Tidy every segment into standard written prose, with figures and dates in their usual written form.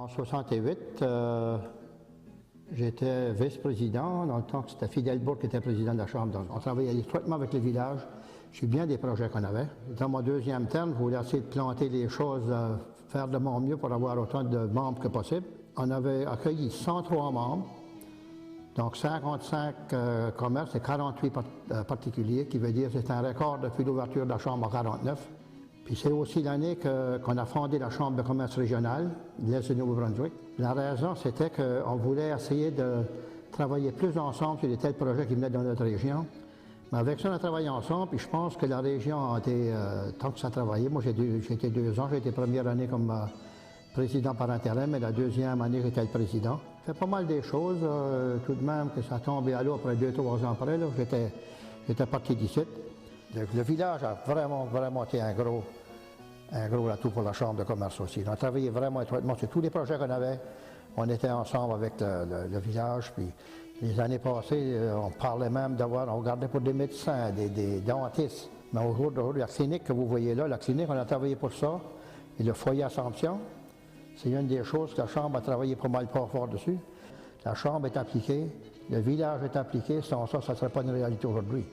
En 68, j'étais vice-président, dans le temps que c'était Fidel Bourque qui était président de la Chambre. Donc, on travaillait étroitement avec les villages sur bien des projets qu'on avait. Dans mon deuxième terme, je voulais essayer de planter les choses, faire de mon mieux pour avoir autant de membres que possible. On avait accueilli 103 membres, donc 55 commerces et 48 particuliers, qui veut dire que c'est un record depuis l'ouverture de la Chambre en 1949. Puis c'est aussi l'année qu'on a fondé la Chambre de commerce régionale de l'Est du Nouveau-Brunswick. La raison, c'était qu'on voulait essayer de travailler plus ensemble sur de tels projets qui venaient de notre région. Mais avec ça, on a travaillé ensemble, puis je pense que la région a été, tant que ça a travaillé, moi j'ai été 2 ans, j'ai été première année comme président par intérim, et la deuxième année, j'étais le président. J'ai fait pas mal des choses, tout de même que ça tombait à l'eau après 2-3 ans après, là, j'étais parti d'ici. Le village a vraiment été un gros atout pour la Chambre de commerce aussi. On a travaillé vraiment étroitement sur tous les projets qu'on avait. On était ensemble avec le village, puis les années passées, on parlait même on regardait pour des médecins, des dentistes. Mais aujourd'hui, la clinique que vous voyez là, la clinique, on a travaillé pour ça. Et le foyer Assomption, c'est une des choses que la Chambre a travaillé pas mal fort dessus. La Chambre est impliquée, le village est impliqué, sans ça, ça ne serait pas une réalité aujourd'hui.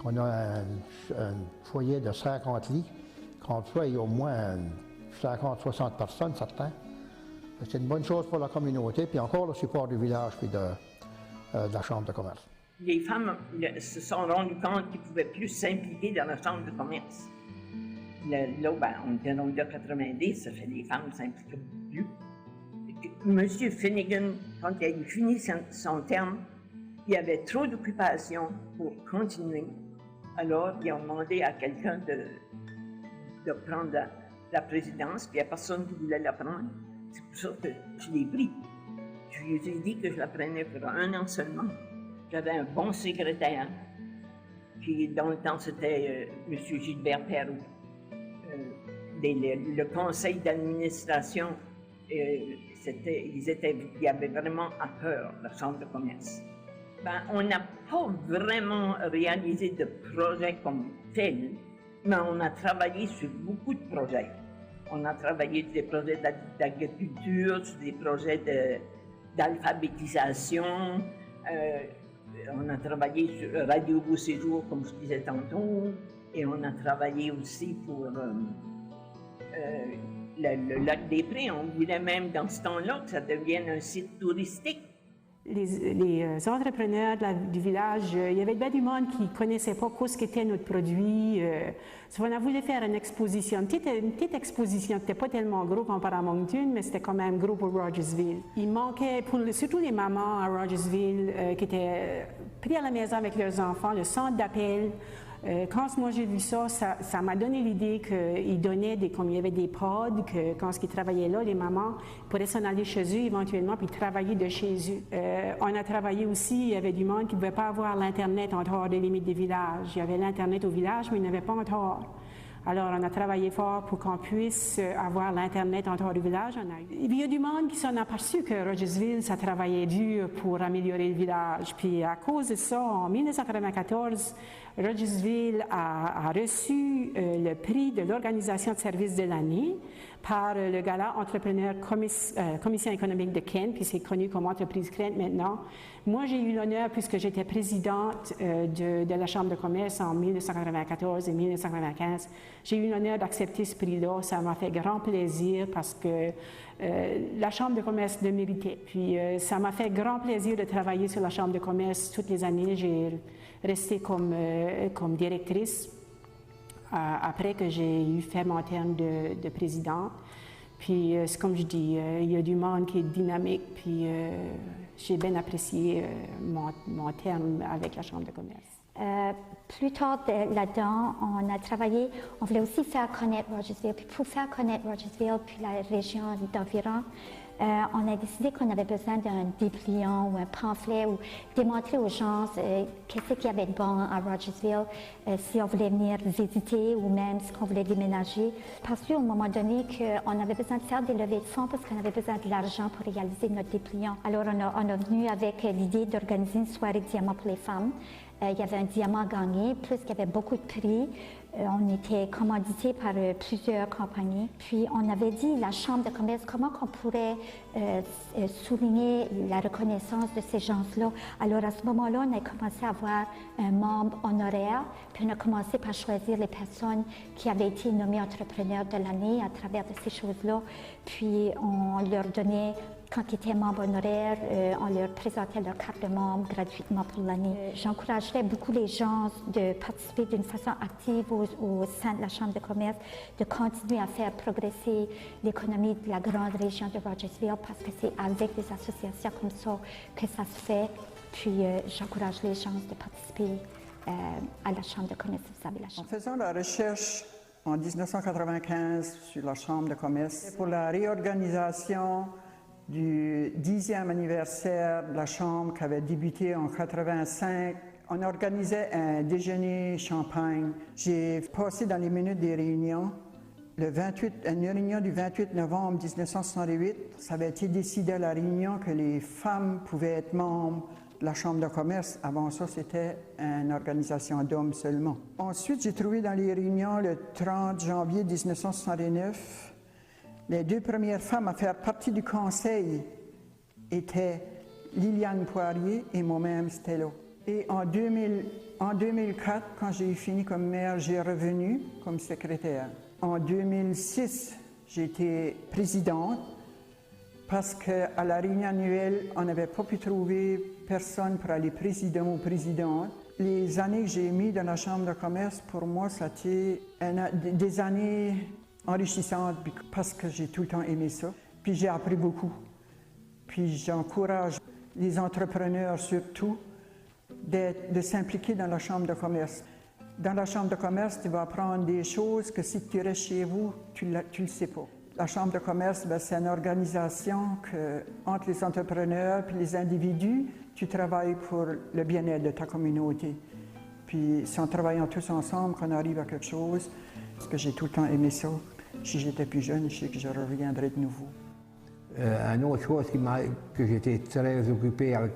On a un foyer de 50 lits, qu'on emploie au moins 50-60 personnes, certains. C'est une bonne chose pour la communauté, puis encore le support du village puis de la Chambre de commerce. Les femmes se sont rendues compte qu'ils ne pouvaient plus s'impliquer dans la Chambre de commerce. Là, on était dans le 90, ça fait les femmes ne s'impliquaient plus. Monsieur Finnegan, quand il a fini son terme, il y avait trop d'occupation pour continuer. Alors, ils ont demandé à quelqu'un de prendre la présidence, puis il n'y a personne qui voulait la prendre. C'est pour ça que je l'ai pris. Je lui ai dit que je la prenais pour 1 an seulement. J'avais un bon secrétaire, qui dans le temps c'était M. Gilbert Perrault. Le conseil d'administration, il y avait vraiment à cœur la Chambre de commerce. On n'a pas vraiment réalisé de projets comme tel, mais on a travaillé sur beaucoup de projets. On a travaillé sur des projets d'agriculture, sur des projets d'alphabétisation. On a travaillé sur Radio Beau Séjour, comme je disais tantôt, et on a travaillé aussi pour le lac des Prés. On voulait même dans ce temps-là que ça devienne un site touristique. Les entrepreneurs du village, il y avait bien du monde qui ne connaissait pas ce qu'était notre produit. On a voulu faire une exposition, une petite exposition, c'était pas tellement gros comparé à Moncton, mais c'était quand même gros pour Rogersville. Il manquait, surtout les mamans à Rogersville, qui étaient pris à la maison avec leurs enfants, le centre d'appel. Quand moi j'ai vu ça, ça m'a donné l'idée qu'ils donnaient comme il y avait des pods, que quand ils travaillaient là, les mamans pourraient s'en aller chez eux éventuellement puis travailler de chez eux. On a travaillé aussi, il y avait du monde qui ne pouvait pas avoir l'Internet en dehors des limites des villages. Il y avait l'Internet au village, mais il n'y en avait pas en dehors. Alors, on a travaillé fort pour qu'on puisse avoir l'Internet en dehors du village. Il y a du monde qui s'en a aperçu que Rogersville, ça travaillait dur pour améliorer le village. Puis, à cause de ça, en 1994, Rogersville a reçu le prix de l'organisation de services de l'année par le gala Entrepreneur Commission économique de Kent, puis c'est connu comme Entreprise Kent maintenant. Moi, j'ai eu l'honneur, puisque j'étais présidente de la Chambre de commerce en 1994 et 1995, j'ai eu l'honneur d'accepter ce prix-là. Ça m'a fait grand plaisir parce que la Chambre de commerce le méritait. Puis ça m'a fait grand plaisir de travailler sur la Chambre de commerce toutes les années. J'ai resté comme directrice après que j'ai fait mon terme de présidente. Puis c'est comme je dis, il y a du monde qui est dynamique, puis j'ai bien apprécié mon terme avec la Chambre de commerce. Plus tard là-dedans, on a travaillé, on voulait aussi faire connaître Rogersville. Puis pour faire connaître Rogersville, puis la région d'environ, on a décidé qu'on avait besoin d'un dépliant ou un pamphlet ou démontrer aux gens qu'est-ce qu'il y avait de bon à Rogersville, si on voulait venir visiter ou même si on voulait déménager. Parce qu'à un moment donné, on avait besoin de faire des levées de fonds parce qu'on avait besoin de l'argent pour réaliser notre dépliant. Alors on a venu avec l'idée d'organiser une soirée diamant pour les femmes. Il y avait un diamant gagné, plus qu'il y avait beaucoup de prix. On était commandité par plusieurs compagnies. Puis on avait dit, la Chambre de commerce, comment on pourrait souligner la reconnaissance de ces gens-là. Alors à ce moment-là, on a commencé à avoir un membre honoraire, puis on a commencé par choisir les personnes qui avaient été nommées entrepreneurs de l'année à travers de ces choses-là. Puis on leur donnait, quand ils étaient membres honoraires, on leur présentait leur carte de membre gratuitement pour l'année. J'encouragerais beaucoup les gens de participer d'une façon active au sein de la Chambre de commerce, de continuer à faire progresser l'économie de la grande région de Rogersville, parce que c'est avec des associations comme ça que ça se fait. Puis j'encourage les gens de participer à la Chambre de commerce. Vous savez, la Chambre. En faisant la recherche en 1995 sur la Chambre de commerce pour la réorganisation du 10e anniversaire de la Chambre qui avait débuté en 1985, on organisait un déjeuner champagne. J'ai passé dans les minutes des réunions. Une réunion du 28 novembre 1968, ça avait été décidé à la réunion que les femmes pouvaient être membres de la Chambre de commerce. Avant ça, c'était une organisation d'hommes seulement. Ensuite, j'ai trouvé dans les réunions le 30 janvier 1969, les deux premières femmes à faire partie du conseil étaient Liliane Poirier et moi-même, Stella. Et en 2004, quand j'ai fini comme maire, j'ai revenu comme secrétaire. En 2006, j'ai été présidente parce qu'à la réunion annuelle, on n'avait pas pu trouver personne pour aller président ou présidente. Les années que j'ai mis dans la Chambre de commerce, pour moi, ça a été des années enrichissantes parce que j'ai tout le temps aimé ça. Puis j'ai appris beaucoup. Puis j'encourage les entrepreneurs surtout de s'impliquer dans la Chambre de commerce. Dans la Chambre de commerce, tu vas apprendre des choses que si tu restes chez vous, tu ne le sais pas. La Chambre de commerce, c'est une organisation que, entre les entrepreneurs et les individus, tu travailles pour le bien-être de ta communauté. Puis c'est en travaillant tous ensemble qu'on arrive à quelque chose. Parce que j'ai tout le temps aimé ça. Si j'étais plus jeune, je sais que je reviendrais de nouveau. Une autre chose que j'étais très occupé avec